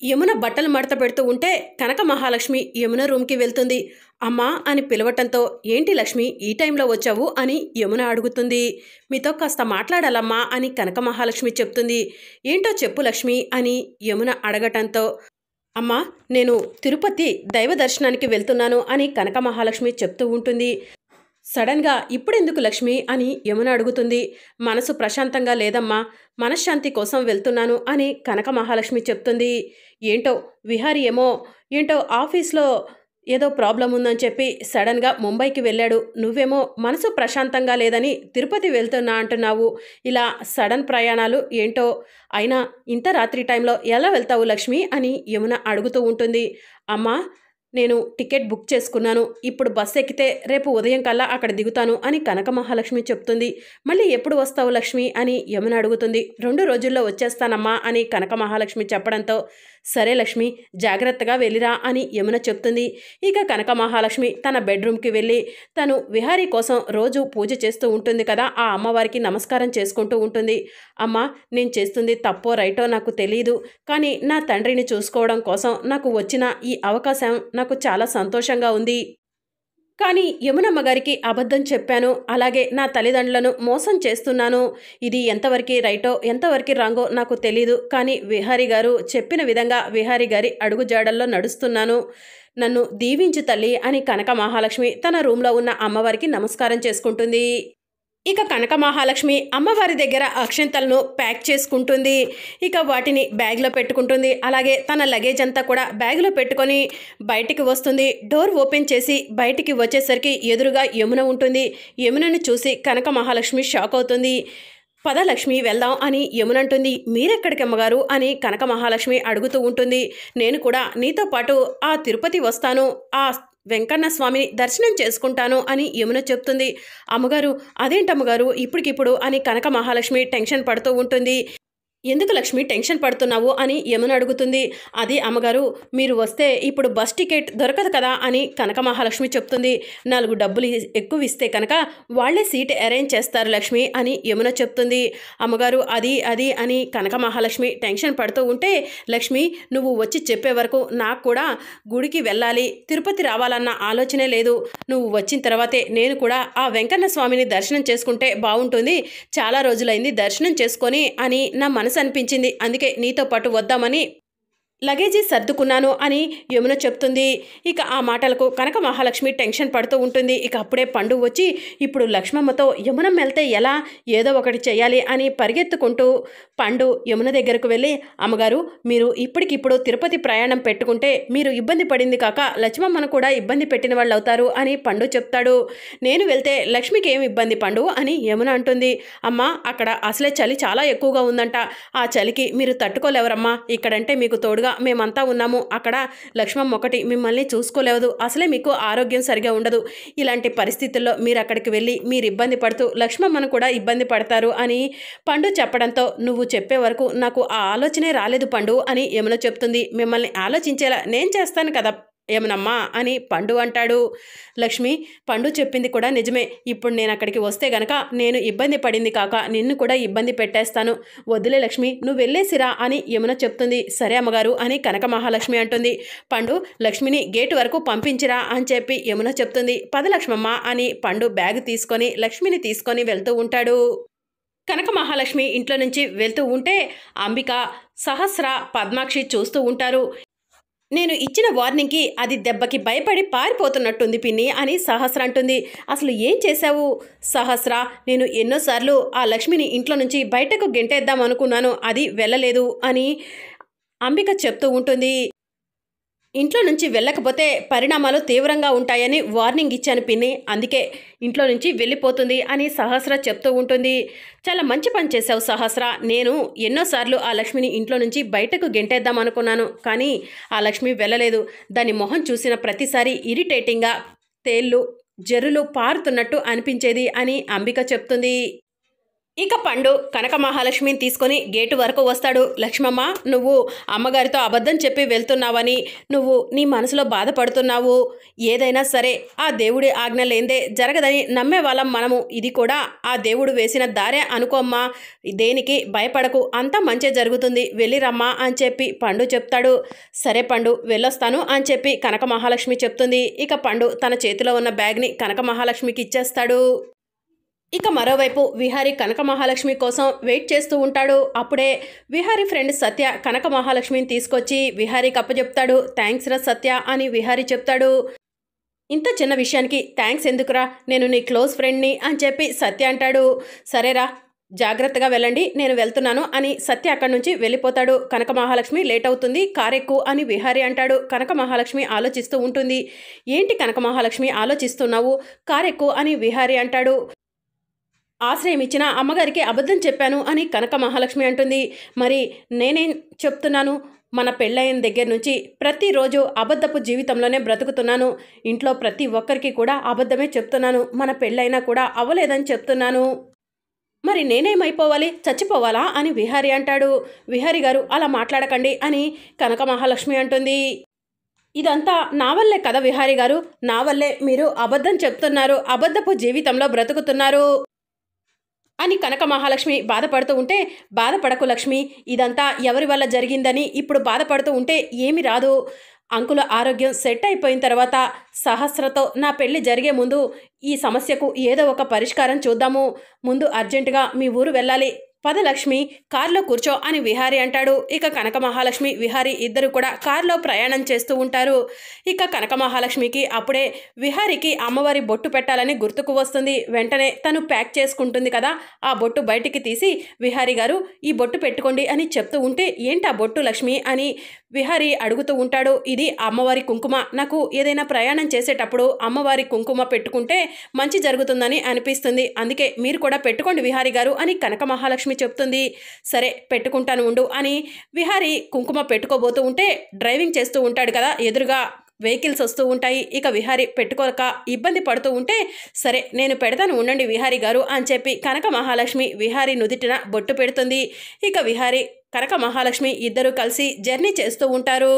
యమున బట్టలు మడత పెడుతూ ఉంటే కనక మహాలక్ష్మి యమున రూమ్కి వెళ్తుంది. అమ్మా అని పిలవటంతో ఏంటి లక్ష్మి ఈ టైంలో వచ్చావు అని యమున అడుగుతుంది. మీతో కాస్త మాట్లాడాలమ్మా అని కనక మహాలక్ష్మి చెప్తుంది. ఏంటో చెప్పు లక్ష్మి అని యమున అడగటంతో అమ్మా నేను తిరుపతి దైవ దర్శనానికి వెళ్తున్నాను అని కనక మహాలక్ష్మి చెప్తూ ఉంటుంది. సడన్గా ఇప్పుడెందుకు లక్ష్మి అని యమున అడుగుతుంది. మనసు ప్రశాంతంగా లేదమ్మా, మనశ్శాంతి కోసం వెళ్తున్నాను అని కనక మహాలక్ష్మి చెప్తుంది. ఏంటో విహారీ ఏంటో ఆఫీస్లో ఏదో ప్రాబ్లం ఉందని చెప్పి సడన్గా ముంబైకి వెళ్ళాడు. నువ్వేమో మనసు ప్రశాంతంగా లేదని తిరుపతి వెళ్తున్నా అంటున్నావు. ఇలా సడన్ ప్రయాణాలు ఏంటో. అయినా ఇంత రాత్రి టైంలో ఎలా వెళ్తావు లక్ష్మి అని యమున అడుగుతూ ఉంటుంది. అమ్మా నేను టికెట్ బుక్ చేసుకున్నాను, ఇప్పుడు బస్ ఎక్కితే రేపు ఉదయం కల్లా అక్కడ దిగుతాను అని కనక మహాలక్ష్మి చెప్తుంది. మళ్ళీ ఎప్పుడు వస్తావు లక్ష్మి అని యమున అడుగుతుంది. 2 రోజుల్లో వచ్చేస్తానమ్మా అని కనక మహాలక్ష్మి చెప్పడంతో సరే లక్ష్మి జాగ్రత్తగా వెళ్ళిరా అని యమున చెప్తుంది. ఇక కనక మహాలక్ష్మి తన బెడ్రూమ్కి వెళ్ళి తను విహారీ కోసం రోజు పూజ చేస్తూ ఉంటుంది కదా, ఆ అమ్మవారికి నమస్కారం చేసుకుంటూ ఉంటుంది. అమ్మ నేను చేస్తుంది తప్పో రైటో నాకు తెలియదు, కానీ నా తండ్రిని చూసుకోవడం కోసం నాకు వచ్చిన ఈ అవకాశం నాకు చాలా సంతోషంగా ఉంది. కానీ యమునమ్మ గారికి అబద్ధం చెప్పాను, అలాగే నా తల్లిదండ్రులను మోసం చేస్తున్నాను. ఇది ఎంతవరకు రైటో ఎంతవరకు రాంగో నాకు తెలీదు, కానీ విహారీ గారు చెప్పిన విధంగా విహారీ గారి అడుగుజాడల్లో నడుస్తున్నాను. నన్ను దీవించు తల్లి అని కనక మహాలక్ష్మి తన రూమ్లో ఉన్న అమ్మవారికి నమస్కారం చేసుకుంటుంది. ఇక కనక మహాలక్ష్మి అమ్మవారి దగ్గర అక్షంతలను ప్యాక్ చేసుకుంటుంది. ఇక వాటిని బ్యాగ్లో పెట్టుకుంటుంది. అలాగే తన లగేజ్ అంతా కూడా బ్యాగ్లో పెట్టుకొని బయటికి వస్తుంది. డోర్ ఓపెన్ చేసి బయటికి వచ్చేసరికి ఎదురుగా యమున ఉంటుంది. యమునను చూసి కనక మహాలక్ష్మి షాక్ అవుతుంది. పద లక్ష్మి వెళ్దాం అని యమున అంటుంది. మీరెక్కడికి అమ్మగారు అని కనక మహాలక్ష్మి అడుగుతూ ఉంటుంది. నేను కూడా నీతో పాటు ఆ తిరుపతి వస్తాను, ఆ వెంకన్న స్వామిని దర్శనం చేసుకుంటాను అని యమున చెప్తుంది. అమ్మగారు అదేంటమ్మగారు ఇప్పటికిప్పుడు అని కనక మహాలక్ష్మి టెన్షన్ పడుతూ ఉంటుంది. ఎందుకు లక్ష్మి టెన్షన్ పడుతున్నావు అని యమున అడుగుతుంది. అది అమ్మగారు మీరు వస్తే ఇప్పుడు బస్ టికెట్ దొరకదు కదా అని కనక మహాలక్ష్మి చెప్తుంది. 4 డబ్బులు ఎక్కువ ఇస్తే కనుక వాళ్లే సీట్ అరేంజ్ చేస్తారు లక్ష్మి అని యమున చెప్తుంది. అమ్మగారు అది అని కనక మహాలక్ష్మి టెన్షన్ పడుతూ ఉంటే లక్ష్మి నువ్వు వచ్చి చెప్పే వరకు నాకు కూడా గుడికి వెళ్ళాలి, తిరుపతి రావాలన్న ఆలోచనే లేదు. నువ్వు వచ్చిన తర్వాతే నేను కూడా ఆ వెంకన్న స్వామిని దర్శనం చేసుకుంటే బాగుంటుంది. చాలా రోజులైంది దర్శనం చేసుకొని అని నా మనసు అనిపించింది, అందుకే నీతో పాటు వద్దామని లగేజీ సర్దుకున్నాను అని యమున చెప్తుంది. ఇక ఆ మాటలకు కనక మహాలక్ష్మి టెన్షన్ పడుతూ ఉంటుంది. ఇక అప్పుడే పండు వచ్చి ఇప్పుడు లక్ష్మమ్మతో యమునం వెళ్తే ఎలా, ఏదో ఒకటి చేయాలి అని పరిగెత్తుకుంటూ పండు యమున దగ్గరకు వెళ్ళి అమ్మగారు మీరు ఇప్పటికిప్పుడు తిరుపతి ప్రయాణం పెట్టుకుంటే మీరు ఇబ్బంది పడింది కాక లక్ష్మమ్మను కూడా ఇబ్బంది పెట్టిన వాళ్ళు అవుతారు అని పండు చెప్తాడు. నేను వెళ్తే లక్ష్మికి ఏమి ఇబ్బంది పండు అని యమున అంటుంది. అమ్మ అక్కడ అసలే చలి చాలా ఎక్కువగా ఉందంట, ఆ చలికి మీరు తట్టుకోలేవరమ్మా, ఇక్కడంటే మీకు తోడుగా మేమంతా ఉన్నాము, అక్కడ లక్ష్మమ్మ ఒకటి మిమ్మల్ని చూసుకోలేవదు, అసలే మీకు ఆరోగ్యం సరిగా ఉండదు, ఇలాంటి పరిస్థితుల్లో మీరు అక్కడికి వెళ్ళి మీరు ఇబ్బంది పడుతూ లక్ష్మమ్మను కూడా ఇబ్బంది పడతారు అని పండు చెప్పడంతో నువ్వు చెప్పే వరకు నాకు ఆ ఆలోచనే రాలేదు పండు అని యమున చెప్తుంది. మిమ్మల్ని ఆలోచించేలా నేను చేస్తాను కదా యమునమ్మా అని పండు అంటాడు. లక్ష్మి పండు చెప్పింది కూడా నిజమే, ఇప్పుడు నేను అక్కడికి వస్తే గనక నేను ఇబ్బంది పడింది కాక నిన్ను కూడా ఇబ్బంది పెట్టేస్తాను, వద్దులే లక్ష్మి నువ్వు వెళ్ళేసిరా అని యమున చెప్తుంది. సరే అమ్మగారు అని కనక మహాలక్ష్మి అంటుంది. పండు లక్ష్మిని గేటు వరకు పంపించిరా అని చెప్పి యమున చెప్తుంది. పద లక్ష్మమ్మ అని పండు బ్యాగ్ తీసుకొని లక్ష్మిని తీసుకొని వెళ్తూ ఉంటాడు. కనక మహాలక్ష్మి ఇంట్లో నుంచి వెళ్తూ ఉంటే అంబిక, సహస్ర, పద్మాక్షి చూస్తూ ఉంటారు. నేను ఇచ్చిన వార్నింగ్కి అది దెబ్బకి భయపడి పారిపోతున్నట్టుంది పిన్ని అని సహస్ర అంటుంది. అసలు ఏం చేశావు సహస్ర, నేను ఎన్నోసార్లు ఆ లక్ష్మిని ఇంట్లో నుంచి బయటకు గెంటేద్దాం అనుకున్నాను, అది వెళ్ళలేదు అని అంబిక చెప్తూ ఉంటుంది. ఇంట్లో నుంచి వెళ్ళకపోతే పరిణామాలు తీవ్రంగా ఉంటాయని వార్నింగ్ ఇచ్చాను పిన్ని, అందుకే ఇంట్లో నుంచి వెళ్ళిపోతుంది అని సహస్ర చెప్తూ ఉంటుంది. చాలా మంచి పని చేశావు సహస్ర, నేను ఎన్నోసార్లు ఆ లక్ష్మిని ఇంట్లో నుంచి బయటకు గెంటేద్దాం అనుకున్నాను, కానీ ఆ లక్ష్మి వెళ్ళలేదు. దాని మొహం చూసిన ప్రతిసారి ఇరిటేటింగ్గా తేళ్ళు జర్రులు పారుతున్నట్టు అనిపించేది అని అంబిక చెప్తుంది. ఇక పండు కనక మహాలక్ష్మిని తీసుకొని గేటు వరకు వస్తాడు. లక్ష్మమ్మ, నువ్వు అమ్మగారితో అబద్ధం చెప్పి వెళ్తున్నావని, నువ్వు నీ మనసులో బాధపడుతున్నావు. ఏదైనా సరే ఆ దేవుడి ఆజ్ఞ లేందే జరగదని నమ్మే వాళ్ళం మనము. ఇది కూడా ఆ దేవుడు వేసిన దారే అనుకోమ్మా. దేనికి భయపడకు, అంతా మంచి జరుగుతుంది, వెళ్ళిరమ్మా అని చెప్పి పండు చెప్తాడు. సరే పండు, వెళ్ళొస్తాను అని చెప్పి కనక మహాలక్ష్మి చెప్తుంది. ఇక పండు తన చేతిలో ఉన్న బ్యాగ్ని కనక మహాలక్ష్మికి ఇచ్చేస్తాడు. ఇక మరోవైపు విహారీ కనక మహాలక్ష్మి కోసం వెయిట్ చేస్తూ ఉంటాడు. అప్పుడే విహారీ ఫ్రెండ్ సత్య కనక మహాలక్ష్మిని తీసుకొచ్చి విహారీకి అప్పచెప్తాడు. థ్యాంక్స్ రా సత్య అని విహారీ చెప్తాడు. ఇంత చిన్న విషయానికి థ్యాంక్స్ ఎందుకురా, నేను నీ క్లోజ్ ఫ్రెండ్ని అని చెప్పి సత్య అంటాడు. సరేరా, జాగ్రత్తగా వెళ్ళండి, నేను వెళ్తున్నాను అని సత్య అక్కడి నుంచి వెళ్ళిపోతాడు. కనక మహాలక్ష్మి లేట్ అవుతుంది, కారెక్కు అని విహారీ అంటాడు. కనక మహాలక్ష్మి ఆలోచిస్తూ ఉంటుంది. ఏంటి కనక మహాలక్ష్మి ఆలోచిస్తున్నావు, కారెక్కు అని విహారీ అంటాడు. ఆశ్రయం ఇచ్చిన అమ్మగారికి అబద్ధం చెప్పాను అని కనక మహాలక్ష్మి అంటుంది. మరి నేనేం చెప్తున్నాను, మన పెళ్ళైన దగ్గర నుంచి ప్రతిరోజు అబద్ధపు జీవితంలోనే బ్రతుకుతున్నాను. ఇంట్లో ప్రతి ఒక్కరికి కూడా అబద్ధమే చెప్తున్నాను. మన పెళ్ళైనా కూడా అవ్వలేదని చెప్తున్నాను. మరి నేనేమైపోవాలి, చచ్చిపోవాలా అని విహారీ అంటాడు. విహారీ గారు అలా మాట్లాడకండి అని కనక మహాలక్ష్మి అంటుంది. ఇదంతా నా వల్లే కదా విహారీ గారు, నా వల్లే మీరు అబద్ధం చెప్తున్నారు, అబద్ధపు జీవితంలో బ్రతుకుతున్నారు అని కనక మహాలక్ష్మి బాధపడుతూ ఉంటే, బాధపడకు లక్ష్మి, ఇదంతా ఎవరి వల్ల జరిగిందని ఇప్పుడు బాధపడుతూ ఉంటే ఏమి రాదు. అంకుల ఆరోగ్యం సెట్ అయిపోయిన తర్వాత సహస్రతో నా పెళ్లి జరిగే ముందు ఈ సమస్యకు ఏదో ఒక పరిష్కారం చూద్దాము. ముందు అర్జెంటుగా మీ ఊరు వెళ్ళాలి, పద లక్ష్మి, కారులో కూర్చో అని విహారీ అంటాడు. ఇక కనక మహాలక్ష్మి విహారీ ఇద్దరు కూడా కారులో ప్రయాణం చేస్తూ ఉంటారు. ఇక కనక మహాలక్ష్మికి అప్పుడే విహారీకి అమ్మవారి బొట్టు పెట్టాలని గుర్తుకు వస్తుంది. వెంటనే తను ప్యాక్ చేసుకుంటుంది కదా, ఆ బొట్టు బయటికి తీసి విహారీ గారు ఈ బొట్టు పెట్టుకోండి అని చెప్తూ ఉంటే, ఏంటా బొట్టు లక్ష్మి అని విహారీ అడుగుతూ ఉంటాడు. ఇది అమ్మవారి కుంకుమ, నాకు ఏదైనా ప్రయాణం చేసేటప్పుడు అమ్మవారి కుంకుమ పెట్టుకుంటే మంచి జరుగుతుందని అనిపిస్తుంది, అందుకే మీరు కూడా పెట్టుకోండి విహారీ గారు అని కనక మహాలక్ష్మి చెప్తుంది. సరే పెట్టుకుంటాను ఉండు అని విహారీ కుంకుమ పెట్టుకోబోతూ ఉంటే, డ్రైవింగ్ చేస్తూ ఉంటాడు కదా, ఎదురుగా వెహికల్స్ వస్తూ ఉంటాయి. ఇక విహారీ పెట్టుకోక ఇబ్బంది పడుతూ ఉంటే, సరే నేను పెడతాను ఉండండి విహారీ గారు అని చెప్పి కనక మహాలక్ష్మి విహారీ నుదిటిన బొట్టు పెడుతుంది. ఇక విహారీ కనక మహాలక్ష్మి ఇద్దరు కలిసి జర్నీ చేస్తూ ఉంటారు.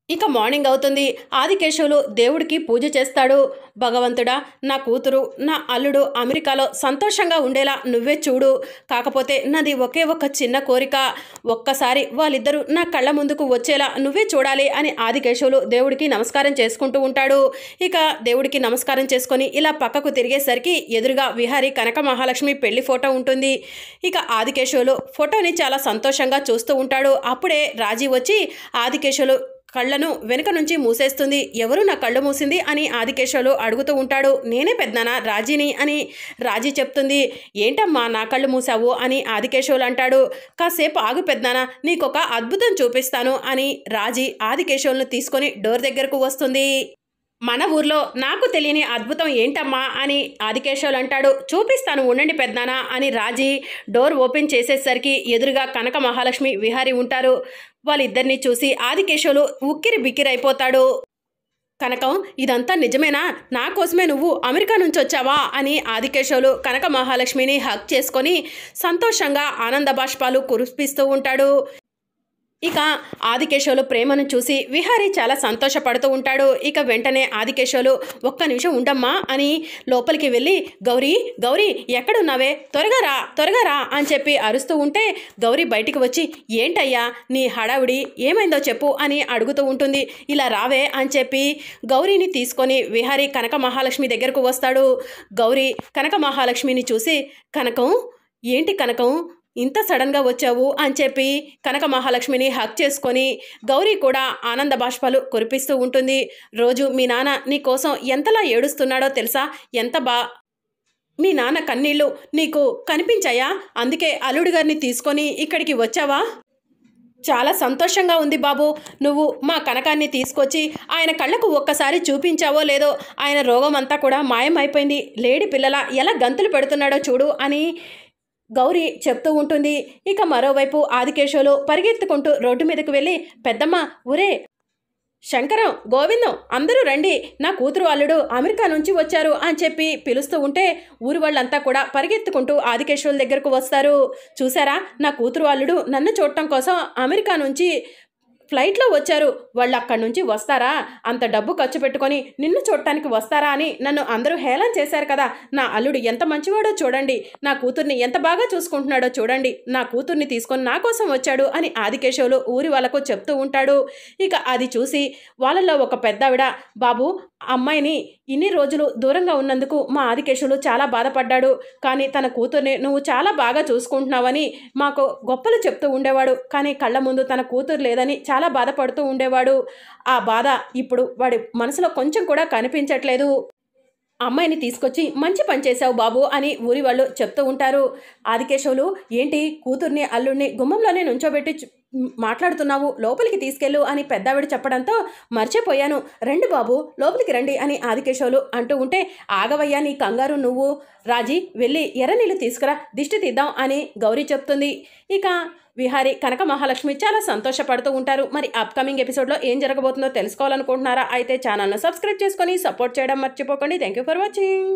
ఇక మార్నింగ్ అవుతుంది. ఆదికేశవులు దేవుడికి పూజ చేస్తాడు. భగవంతుడా, నా కూతురు నా అల్లుడు అమెరికాలో సంతోషంగా ఉండేలా నువ్వే చూడు. కాకపోతే నాది ఒకే ఒక చిన్న కోరిక, ఒక్కసారి వాళ్ళిద్దరూ నా కళ్ళ ముందుకు వచ్చేలా నువ్వే చూడాలి అని ఆదికేశవులు దేవుడికి నమస్కారం చేసుకుంటూ ఉంటాడు. ఇక దేవుడికి నమస్కారం చేసుకొని ఇలా పక్కకు తిరిగేసరికి ఎదురుగా విహారీ కనక మహాలక్ష్మి పెళ్లి ఫోటో ఉంటుంది. ఇక ఆదికేశవులు ఫోటోని చాలా సంతోషంగా చూస్తూ ఉంటాడు. అప్పుడే రాజీ వచ్చి ఆదికేశవులు కళ్ళను వెనుక నుంచి మూసేస్తుంది. ఎవరు నా కళ్ళు మూసింది అని ఆదికేశవులు అడుగుతూ ఉంటాడు. నేనే పెద్దనాన్న రాజీని అని రాజీ చెప్తుంది. ఏంటమ్మా నా కళ్ళు మూసావు అని ఆదికేశవులు అంటాడు. కాసేపు ఆగు పెద్దనాన్న, నీకొక అద్భుతం చూపిస్తాను అని రాజీ ఆదికేశవులను తీసుకొని డోర్ దగ్గరకు వస్తుంది. మన ఊర్లో నాకు తెలియని అద్భుతం ఏంటమ్మా అని ఆదికేశవులు అంటాడు. చూపిస్తాను ఉండండి పెద్దనాన్న అని రాజీ డోర్ ఓపెన్ చేసేసరికి ఎదురుగా కనక మహాలక్ష్మి విహారీ ఉంటారు. వాళ్ళిద్దరిని చూసి ఆదికేశవులు ఉక్కిరి బిక్కిరి అయిపోతాడు. కనకం, ఇదంతా నిజమేనా, నా కోసమే నువ్వు అమెరికా నుంచి వచ్చావా అని ఆదికేశవులు కనక మహాలక్ష్మిని హగ్ చేసుకొని సంతోషంగా ఆనంద బాష్పాలు కురిపిస్తూ ఉంటాడు. ఇక ఆదికేశవులు ప్రేమను చూసి విహారీ చాలా సంతోషపడుతూ ఉంటాడు. ఇక వెంటనే ఆదికేశవులు ఒక్క నిమిషం ఉండమ్మా అని లోపలికి వెళ్ళి, గౌరీ గౌరీ ఎక్కడున్నావే, త్వరగా రా త్వరగా రా అని చెప్పి అరుస్తూ ఉంటే గౌరీ బయటికి వచ్చి, ఏంటయ్యా నీ హడావుడి, ఏమైందో చెప్పు అని అడుగుతూ ఉంటుంది. ఇలా రావే అని చెప్పి గౌరీని తీసుకొని విహారీ కనక మహాలక్ష్మి దగ్గరకు వస్తాడు. గౌరీ కనక మహాలక్ష్మిని చూసి, కనకం ఏంటి కనకం ఇంత సడన్గా వచ్చావు అని చెప్పి కనక మహాలక్ష్మిని హక్ చేసుకొని గౌరీ కూడా ఆనంద బాష్పాలు కురిపిస్తూ ఉంటుంది. రోజు మీ నాన్న నీ కోసం ఎంతలా ఏడుస్తున్నాడో తెలుసా, మీ నాన్న కన్నీళ్ళు నీకు కనిపించాయా, అందుకే అల్లుడు గారిని తీసుకొని ఇక్కడికి వచ్చావా? చాలా సంతోషంగా ఉంది బాబు, నువ్వు మా కనకాన్ని తీసుకొచ్చి ఆయన కళ్ళకు ఒక్కసారి చూపించావో లేదో ఆయన రోగం అంతా కూడా మాయమైపోయింది, లేడి పిల్లల ఎలా గంతులు పెడుతున్నాడో చూడు అని గౌరీ చెప్తూ ఉంటుంది. ఇక మరోవైపు ఆదికేశవులు పరిగెత్తుకుంటూ రోడ్డు మీదకు వెళ్ళి, పెద్దమ్మ ఊరే శంకరం, గోవిందం అందరూ రండి, నా కూతురు అల్లుడు అమెరికా నుంచి వచ్చారు అని చెప్పి పిలుస్తూ ఉంటే ఊరి వాళ్ళంతా కూడా పరిగెత్తుకుంటూ ఆదికేశవుల దగ్గరకు వస్తారు. చూసారా, నా కూతురు అల్లుడు నన్ను చూడటం కోసం అమెరికా నుంచి ఫ్లైట్లో వచ్చారు. వాళ్ళు అక్కడి నుంచి వస్తారా, అంత డబ్బు ఖర్చు పెట్టుకొని నిన్ను చూడటానికి వస్తారా అని నన్ను అందరూ హేళన చేశారు కదా. నా అల్లుడు ఎంత మంచివాడో చూడండి, నా కూతుర్ని ఎంత బాగా చూసుకుంటున్నాడో చూడండి, నా కూతుర్ని తీసుకొని నా కోసం వచ్చాడు అని ఆదికేశవులు ఊరి వాళ్ళకు చెప్తూ ఉంటాడు. ఇక అది చూసి వాళ్ళల్లో ఒక పెద్దావిడ, బాబు, అమ్మాయిని ఇన్ని రోజులు దూరంగా ఉన్నందుకు మా ఆదికేశవులు చాలా బాధపడ్డాడు. కానీ తన కూతుర్ని నువ్వు చాలా బాగా చూసుకుంటున్నావని మాకు గొప్పలు చెప్తూ ఉండేవాడు. కానీ కళ్ళ ముందు తన కూతురు లేదని చాలా బాధపడుతూ ఉండేవాడు. ఆ బాధ ఇప్పుడు వాడి మనసులో కొంచెం కూడా కనిపించట్లేదు. అమ్మాయిని తీసుకొచ్చి మంచి పని చేశావు బాబు అని ఊరి వాళ్ళు చెప్తూ ఉంటారు. ఆదికేశవులు, ఏంటి కూతుర్ని అల్లుడిని గుమ్మంలోనే నుంచోబెట్టి మాట్లాడుతున్నావు, లోపలికి తీసుకెళ్ళు అని పెద్దావిడ చెప్పడంతో మర్చిపోయాను, రండి బాబు లోపలికి రండి అని ఆదికేశవులు అంటూ ఉంటే, ఆగవయ్యా నీ కంగారు నువ్వు, రాజీ వెళ్ళి ఎర్రనీళ్ళు తీసుకురా, దిష్టి తీద్దాం అని గౌరీ చెప్తుంది. ఇక విహారి, కనక మహాలక్ష్మి చాలా సంతోషపడుతూ ఉంటారు. మరి అప్కమింగ్ ఎపిసోడ్లో ఏం జరగబోతుందో తెలుసుకోవాలనుకుంటున్నారా? అయితే ఛానల్ను సబ్స్క్రైబ్ చేసుకొని సపోర్ట్ చేయడం మర్చిపోకండి. Thank you for watching.